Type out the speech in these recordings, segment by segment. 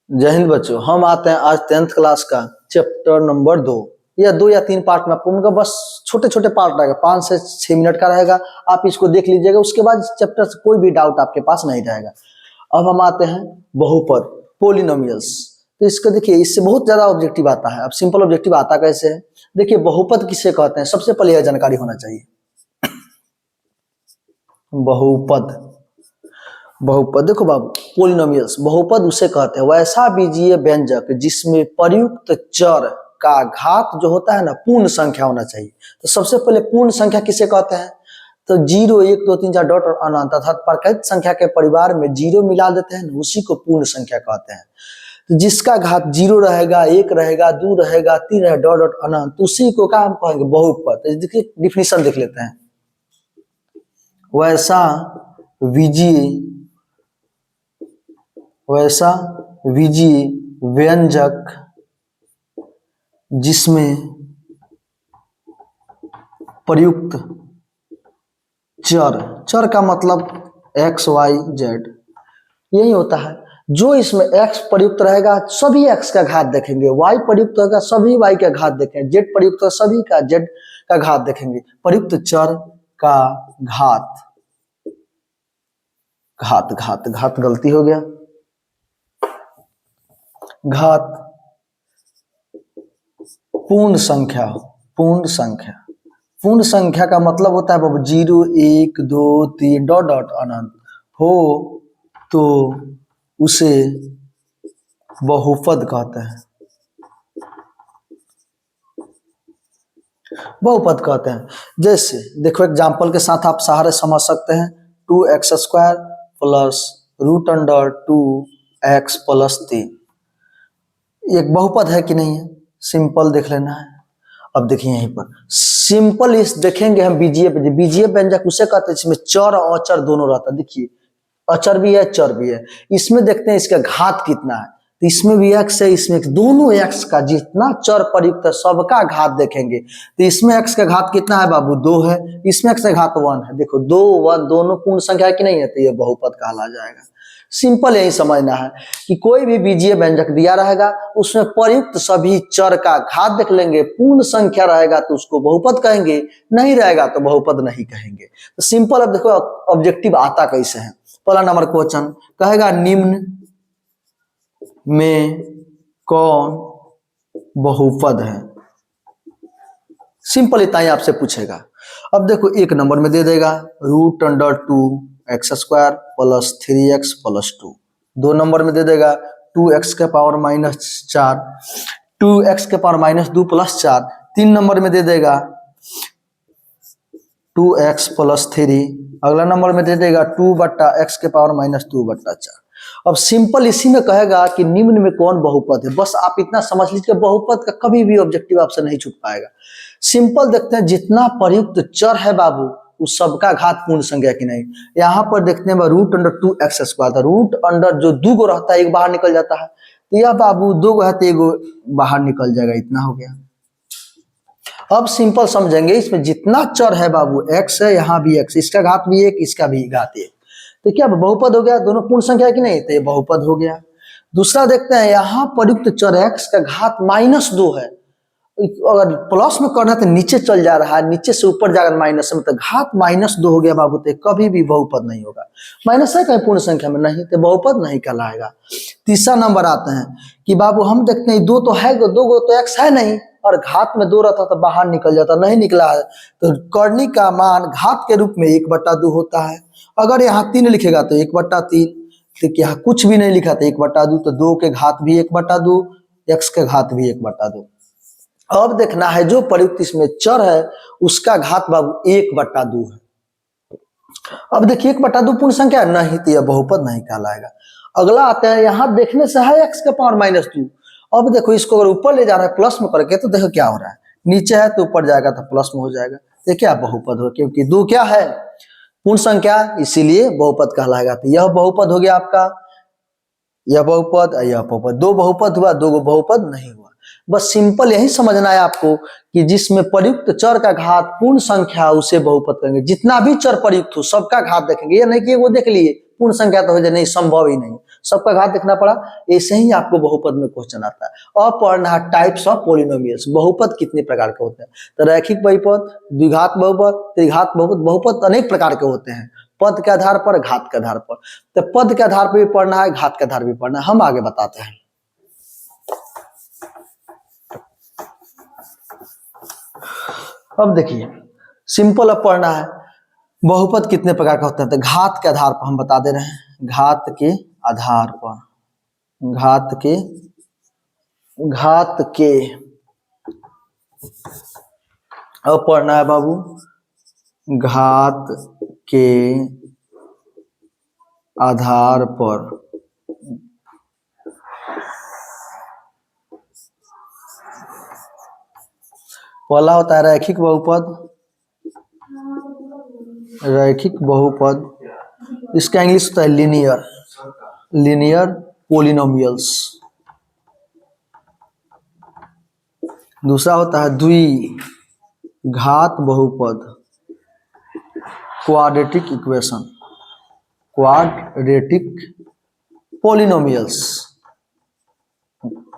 जय हिंद बच्चों, हम आते हैं आज 10th क्लास का चैप्टर नंबर 2 या 2 या 3 पार्ट में आपको उनका बस छोटे छोटे पार्ट रहेगा, 5 से 6 मिनट का रहेगा। आप इसको देख लीजिएगा, उसके बाद चैप्टर से कोई भी डाउट आपके पास नहीं रहेगा। अब हम आते हैं बहुपद पोलिनोमियल्स। तो इसको देखिए, इससे बहुत ज्यादा ऑब्जेक्टिव आता है। अब सिंपल ऑब्जेक्टिव आता कैसे है, देखिए बहुपद किसे कहते हैं, सबसे पहले यह जानकारी होना चाहिए। बहुपद देखो बाबू, पोलिनोमियल्स बहुपद उसे कहते हैं वैसा बीजीय व्यंजक जिसमें प्रयुक्त चर का घात जो होता है ना, पूर्ण संख्या होना चाहिए। तो सबसे पहले पूर्ण संख्या किसे कहते हैं, तो 0 1 2 3 4 डॉट और अनंत अर्थात प्रकृत संख्या के परिवार में 0 मिला देते हैं, उसी को पूर्ण संख्या कहते हैं। तो जिसका घात 0 रहेगा, 1 रहेगा, 2 रहेगा, 3 रहेगा, डॉट डॉट अनंत, उसी को क्या हम कहेंगे, बहुपद। तो देखिए डिफिनीशन देख लेते हैं। वैसा बीजीय व्यंजक जिसमें प्रयुक्त चर का मतलब x y z यही होता है। जो इसमें x प्रयुक्त रहेगा सभी x का घात देखेंगे, y प्रयुक्त होगा सभी y का घात देखेंगे, z प्रयुक्त होगा सभी का z का घात देखेंगे। प्रयुक्त चर का घात गलती हो गया, घात पूर्ण संख्या का मतलब होता है बाबू 0 1 2 3 डॉट डॉट अनंत हो तो उसे बहुपद कहते हैं। जैसे देखो एग्जांपल के साथ आप सहारे समझ सकते हैं। 2x² प्लस √2x प्लस 3 एक बहुपद है कि नहीं है, सिंपल देख लेना है। अब देखिए यहीं पर सिंपल इस देखेंगे हम बीजीय व्यंजक उसे कहते हैं जिसमें चर और अचर दोनों रहता है। देखिए अचर भी है चर भी है। इसमें देखते हैं इसका घात कितना है, तो इसमें भी x है, इसमें दोनों x का जितना चर प्रयुक्त है सबका घात देखेंगे। तो इसमें x का घात कितना है बाबू, 2 है, इसमें x का घात 1 है। देखो 2 1 दोनों पूर्ण संख्या है कि नहीं है, तो ये बहुपद कहला जाएगा। सिंपल यही समझना है कि कोई भी बीजीय व्यंजक दिया रहेगा उसमें प्रयुक्त सभी चर का घात देख लेंगे, पूर्ण संख्या रहेगा तो उसको बहुपद कहेंगे, नहीं रहेगा तो बहुपद नहीं कहेंगे। तो सिंपल। अब देखो ऑब्जेक्टिव आता कैसे है। पहला नंबर क्वेश्चन कहेगा निम्न में कौन बहुपद है, सिंपल इतना ही आपसे पूछेगा। अब देखो 1 नंबर में दे देगा √2x² plus 3x plus 2। 2 number में दे देगा 2x के पावर -4 2x के पावर -2 प्लस 4। 3 नंबर में दे देगा 2x प्लस 3। अगला नंबर में दे देगा 2/x के पावर -2/4। अब सिंपल इसी में कहेगा कि निम्न में कौन बहुपद है। बस आप इतना समझ लीजिए, बहुपद का कभी भी ऑब्जेक्टिव आपसे नहीं छूट पाएगा। सिंपल देखते हैं जितना प्रयुक्त चर है बाबू उस सबका घात पूर्ण संख्या की नहीं। यहाँ पर देखते हैं √2x², रूट अंडर जो 2 गो रहता है एक बाहर निकल जाता है, तो यह बाबू 2 गो है तो 1 गो बाहर निकल जाएगा, इतना हो गया। अब सिंपल समझेंगे, इसमें जितना चर है बाबू x है, यहाँ भी x, इसका घात भी 1 इसका भी घात 1, तो क्या बहुपद हो गया। दोनों पूर्ण संख्या की नहीं, तो ये बहुपद हो गया। दूसरा देखते हैं यहाँ प्रयुक्त चर x का घात -2 है। अगर प्लस में करना तो नीचे चल जा रहा है, नीचे से ऊपर जाकर माइनस में, तो घात -2 हो गया बाबू, तो कभी भी बहुपद नहीं होगा। माइनस है कहीं पूर्ण संख्या में, नहीं तो बहुपद नहीं कहलाएगा। तीसरा नंबर आते हैं कि बाबू हम देखते हैं 2 तो है, 2 गो तो x है नहीं, और घात में 2 रहता तो बाहर निकल जाता, नहीं निकला है, तो करनी का मान घात के रूप में 1/2 होता है। अगर यहाँ 3 लिखेगा तो 1/3, तो यहाँ कुछ भी नहीं लिखा तो 1/2, तो 2 के घात भी 1/2, x के घात भी 1/2। अब देखना है जो प्रयुक्त इसमें चर है उसका घात बाबू 1/2 है। अब देखिए 1/2 पूर्ण संख्या नहीं, तो यह बहुपद नहीं कहलाएगा। अगला आता है, यहाँ देखने से है x के पावर -2। अब देखो इसको अगर ऊपर ले जा रहा है प्लस में करके, तो देखो क्या हो रहा है, नीचे है तो ऊपर जाएगा तो प्लस में हो जाएगा, तो क्या बहुपद हो, क्योंकि 2 क्या है पूर्ण संख्या, इसीलिए बहुपद कहलाएगा। तो यह बहुपद हो गया आपका, यह बहुपद, यह बहुपद, 2 बहुपद हुआ, 2 गो बहुपद नहीं हुआ। बस सिंपल यही समझना है आपको कि जिसमें प्रयुक्त चर का घात पूर्ण संख्या उसे बहुपद कहेंगे। जितना भी चर प्रयुक्त हो सबका घात देखेंगे, ये नहीं कि वो देख लिए पूर्ण संख्या तो हो जाए, नहीं, संभव ही नहीं। सबका घात देखना पड़ा। ऐसे ही आपको बहुपद में क्वेश्चन आता है। अब पढ़ना है टाइप्स ऑफ पॉलिनोमियल्स, बहुपद कितने प्रकार के होते हैं। तो रैखिक बहुपद, द्विघात बहुपद, त्रिघात बहुपद। बहुपद अनेक प्रकार के होते हैं, पद के आधार पर, घात के आधार पर। तो पद के आधार पर भी पढ़ना है, घात के आधार भी पढ़ना है, हम आगे बताते हैं। अब देखिए सिंपल अब पढ़ना है बहुपद कितने प्रकार का होता है। तो घात के आधार पर हम बता दे रहे हैं, घात के आधार पर, घात के अब पढ़ना है बाबू, घात के आधार पर। पहला होता है रैखिक बहुपद, रैखिक बहुपद, इसका इंग्लिश होता है लीनियर पोलिनोमियल्स। दूसरा होता है द्विघात बहुपद, क्वाड्रेटिक इक्वेशन, क्वाड्रेटिक पोलिनोमियल्स।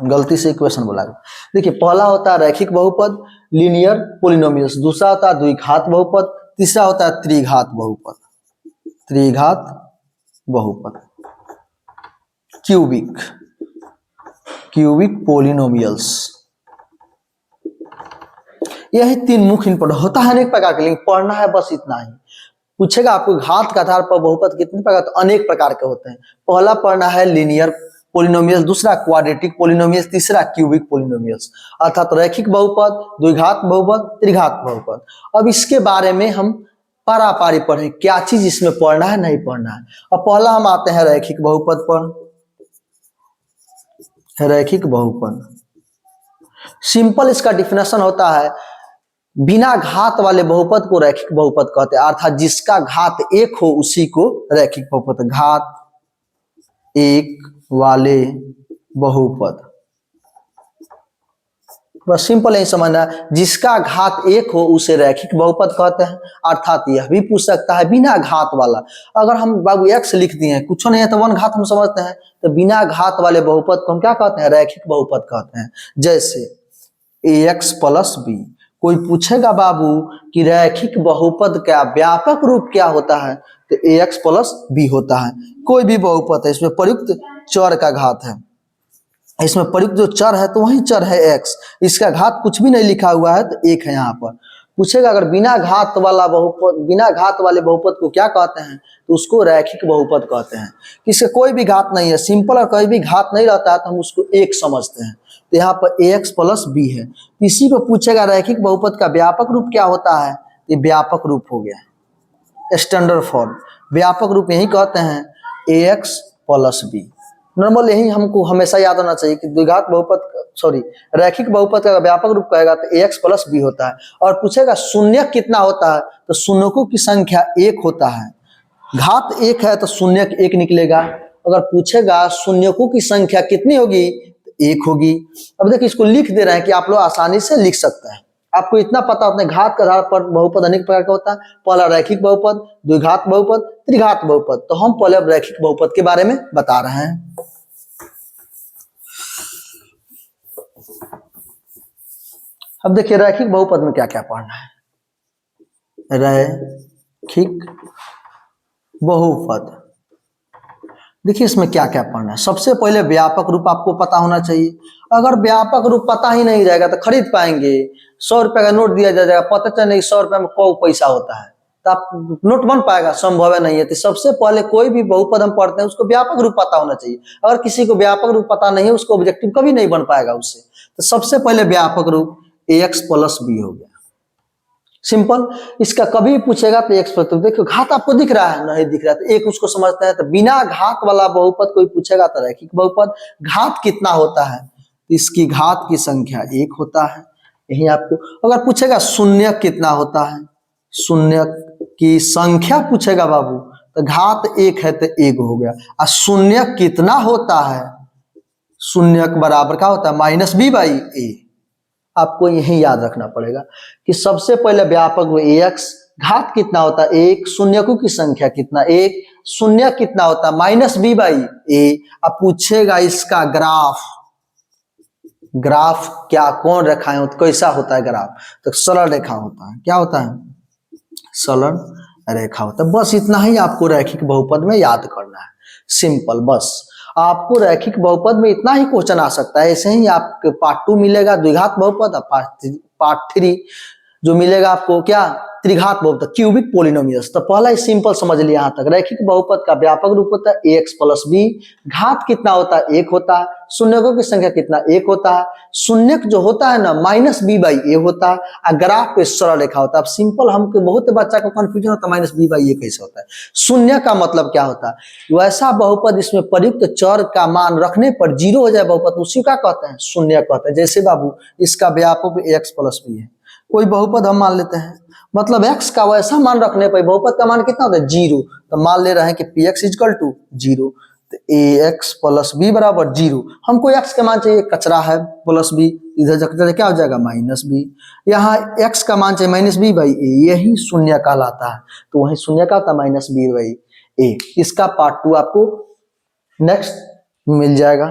गलती से इक्वेशन बोला गया। देखिए पहला होता है रैखिक बहुपद, लीनियर पोलिनोमियल्स। दूसरा होता है द्विघात बहुपद, तीसरा होता है त्रिघात बहुपद, क्यूबिक पोलिनोमियल्स। यही तीन मुख्य इनपुट होता है अनेक प्रकार के, लेकिन पढ़ना है बस इतना ही। पूछेगा आपको घात के आधार पर बहुपद कितने प्रकार, तो अनेक प्रकार के होते हैं। पहला पढ़ना है लीनियर पोलिनोमियल्स, दूसरा क्वाड्रेटिक पोलिनोमियल्स, तीसरा क्यूबिक पोलिनोमियल्स, अर्थात रैखिक बहुपद, द्विघात बहुपद, त्रिघात बहुपद। अब इसके बारे में हम पारा पारी पढ़ें, क्या चीज इसमें पढ़ना है नहीं पढ़ना है। अब पहला हम आते हैं रैखिक बहुपद पर। रैखिक बहुपद सिंपल इसका डिफिनेशन होता है, बिना घात वाले बहुपद को रैखिक बहुपद कहते हैं, अर्थात जिसका घात एक हो उसी को रैखिक बहुपद। घात एक वाले बहुपद, बस सिंपल यही समझना है, जिसका घात एक हो उसे रैखिक बहुपद कहते हैं। अर्थात यह भी पूछ सकता है बिना घात वाला, अगर हम बाबू x लिख दिए हैं, कुछ नहीं है तो वन घात हम समझते हैं, तो बिना घात वाले बहुपद को हम क्या कहते हैं, रैखिक बहुपद कहते हैं। जैसे ax प्लस b। कोई पूछेगा बाबू कि रैखिक बहुपद का व्यापक रूप क्या होता है, तो ax प्लस b होता है। कोई भी बहुपद है, इसमें प्रयुक्त चर का घात है, इसमें प्रयुक्त जो चर है तो वही चर है x, इसका घात कुछ भी नहीं लिखा हुआ है तो एक है यहाँ पर। पूछेगा अगर बिना घात वाला बहुपद, बिना घात वाले बहुपद को क्या कहते हैं, तो उसको रैखिक बहुपद कहते हैं। इसके कोई भी घात नहीं है, सिंपल और कोई भी घात नहीं रहता है तो हम उसको एक समझते हैं। तो यहाँ पर ax प्लस b है। इसी पे पूछेगा रैखिक बहुपद का व्यापक रूप क्या होता है, ये व्यापक रूप हो गया, स्टैंडर्ड फॉर्म। व्यापक रूप यही कहते हैं ax प्लस b। नॉर्मल यही हमको हमेशा याद होना चाहिए कि द्विघात बहुपद रैखिक बहुपद का व्यापक रूप कहेगा तो ax प्लस b होता है। और पूछेगा शून्यक कितना होता है, तो शून्यकों की संख्या एक होता है। घात एक है तो शून्यक एक निकलेगा। अगर पूछेगा शून्यकों की संख्या कितनी होगी, तो एक होगी। अब देखिए इसको लिख दे रहे हैं कि आप लोग आसानी से लिख सकते हैं। आपको इतना पता अपने घात के आधार पर बहुपद अनेक प्रकार का होता है। पहला रैखिक बहुपद, द्विघात बहुपद, त्रिघात बहुपद। तो हम पहले अब रैखिक बहुपद के बारे में बता रहे हैं। अब देखिए रैखिक बहुपद में क्या क्या पढ़ना है। रैखिक बहुपद देखिए इसमें क्या क्या पढ़ना है। सबसे पहले व्यापक रूप आपको पता होना चाहिए। अगर व्यापक रूप पता ही नहीं रहेगा तो खरीद पाएंगे। 100 रुपए का नोट दिया जाएगा, पता चल नहीं 100 रुपए में कौ पैसा होता है, तो आप नोट बन पाएगा, संभव है नहीं है। तो सबसे पहले कोई भी बहुपद हम पढ़ते हैं उसको व्यापक रूप पता होना चाहिए। अगर किसी को व्यापक रूप पता नहीं है उसको ऑब्जेक्टिव कभी नहीं बन पाएगा उससे। तो सबसे पहले व्यापक रूप ax प्लस b हो गया, सिंपल। इसका कभी पूछेगा तो x प्लस, देखो घात आपको दिख रहा है, नहीं दिख रहा है तो एक उसको समझते हैं। तो बिना घात वाला बहुपद कोई पूछेगा तो रैखिक बहुपद। घात कितना होता है, इसकी घात की संख्या एक होता है, यही आपको। अगर पूछेगा शून्य कितना होता है, शून्य की संख्या पूछेगा बाबू, तो घात एक है तो एक हो गया। और शून्य कितना होता है, शून्य बराबर क्या होता है, माइनस b बाई a। आपको यही याद रखना पड़ेगा कि सबसे पहले व्यापक में ax, घात कितना होता है एक, शून्यकों की संख्या कितना एक, शून्य कितना होता है माइनस बी बाई ए। अब पूछेगा इसका ग्राफ, ग्राफ क्या कौन रेखाएं होती, कैसा होता है ग्राफ, तो सरल रेखा होता है। क्या होता है, सरल रेखा होता है। बस इतना ही आपको रैखिक बहुपद में याद करना है, सिंपल। बस आपको रैखिक बहुपद में इतना ही क्वेश्चन आ सकता है। ऐसे ही आपको पार्ट 2 मिलेगा द्विघात बहुपद, पार्ट 3 जो मिलेगा आपको क्या, त्रिघात बहुपद, क्यूबिक पोलिनोमियल्स। तो पहला ही सिंपल समझ लिया यहाँ तक। रैखिक बहुपद का व्यापक रूप होता है ax प्लस बी, घात कितना होता है 1 होता है, शून्यकों की संख्या कितना 1 होता है, शून्यक जो होता है ना माइनस बी बाई ए होता है, और ग्राफ पे सरल रेखा होता है। अब सिंपल, हमको बहुत बच्चा को कंफ्यूजन होता है माइनस बी बाई ए कैसे होता है। शून्य का मतलब क्या होता है, वैसा बहुपद इसमें प्रयुक्त चर का मान रखने पर 0 हो जाए बहुपद, उसी का कहते हैं शून्य कहते हैं। जैसे बाबू इसका व्यापक x प्लस बी है, कोई बहुपद हम मान लेते हैं, मतलब x का वैसा मान रखने पर बहुपद का मान कितना होता है 0। तो मान ले रहे हैं कि px इक्वल टू 0, तो ax प्लस बी बराबर 0। हमको x का मान चाहिए, कचरा है प्लस बी, इधर जाकर क्या हो जाएगा माइनस बी। यहाँ x का मान चाहिए माइनस बी बाई ए, यही शून्य कहलाता है। तो वही शून्य का होता है माइनस बी बाई ए। इसका पार्ट 2 आपको नेक्स्ट मिल जाएगा।